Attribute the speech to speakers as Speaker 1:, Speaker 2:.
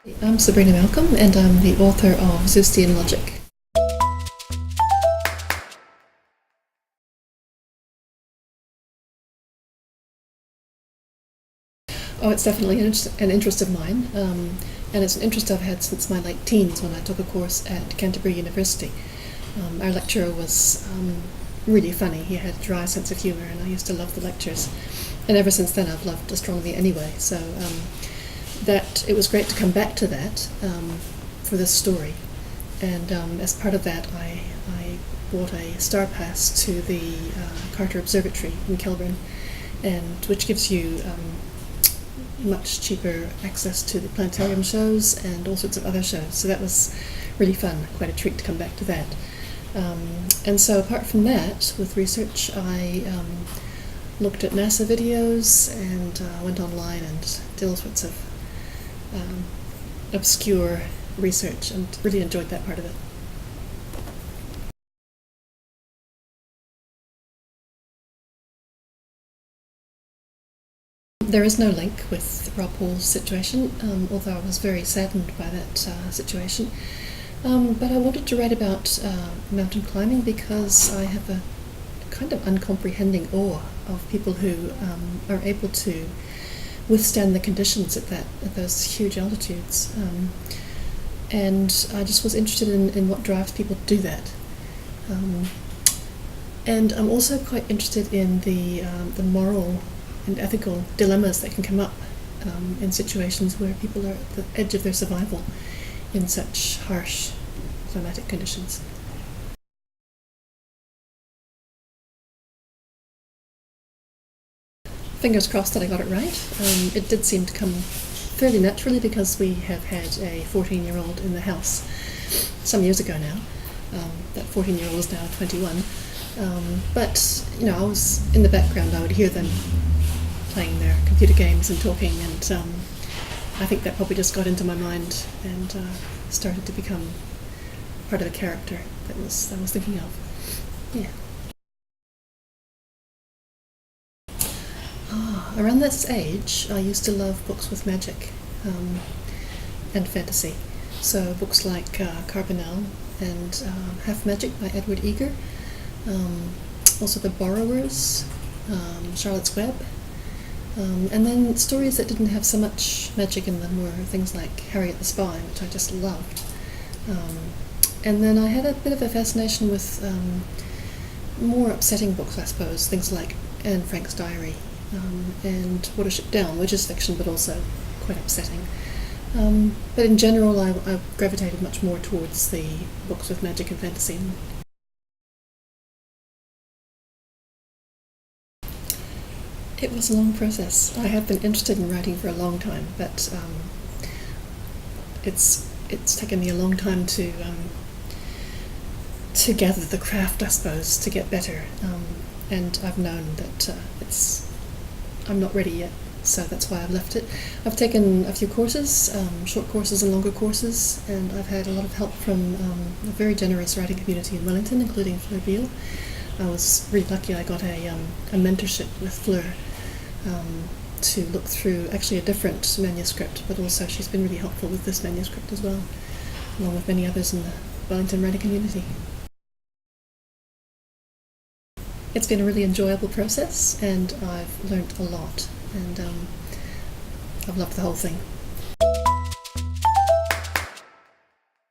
Speaker 1: I'm Sabrina Malcolm, and I'm the author of Zeustian Logic. Oh, it's definitely an interest of mine, and it's an interest I've had since my late teens when I took a course at Canterbury University. Our lecturer was really funny. He had a dry sense of humour, and I used to love the lectures. And ever since then, I've loved astronomy anyway. So that it was great to come back to that for this story. And as part of that, I bought a star pass to the Carter Observatory in Kelburn, and which gives you much cheaper access to the planetarium shows and all sorts of other shows. So that was really fun, quite a treat to come back to that. And so apart from that, with research, I looked at NASA videos and went online and did all sorts of obscure research and really enjoyed that part of it. There is no link with Rob Hall's situation, although I was very saddened by that situation. But I wanted to write about mountain climbing because I have a kind of uncomprehending awe of people who are able to withstand the conditions at those huge altitudes. And I just was interested in what drives people to do that. And I'm also quite interested in the moral and ethical dilemmas that can come up in situations where people are at the edge of their survival in such harsh climatic conditions. Fingers crossed that I got it right. It did seem to come fairly naturally because we have had a 14-year-old in the house some years ago now. That 14-year-old is now 21. But, you know, I was in the background, I would hear them playing their computer games and talking, and I think that probably just got into my mind and started to become part of a character that I was thinking of. Yeah. Around this age, I used to love books with magic and fantasy. So books like Carbonell and Half Magic by Edward Eager, also The Borrowers, Charlotte's Web, and then stories that didn't have so much magic in them were things like Harriet the Spy, which I just loved. And then I had a bit of a fascination with more upsetting books, I suppose, things like Anne Frank's Diary and Watership Down, which is fiction but also quite upsetting. But in general, I gravitated much more towards the books with magic and fantasy. It was a long process. I have been interested in writing for a long time, but it's taken me a long time to gather the craft, I suppose, to get better. And I've known that I'm not ready yet, so that's why I've left it. I've taken a few courses, short courses and longer courses, and I've had a lot of help from a very generous writing community in Wellington, including Fleur Beale. I was really lucky. I got a mentorship with Fleur to look through actually a different manuscript, but also she's been really helpful with this manuscript as well, along with many others in the Wellington writing community. It's been a really enjoyable process, and I've learnt a lot, and I've loved the whole thing.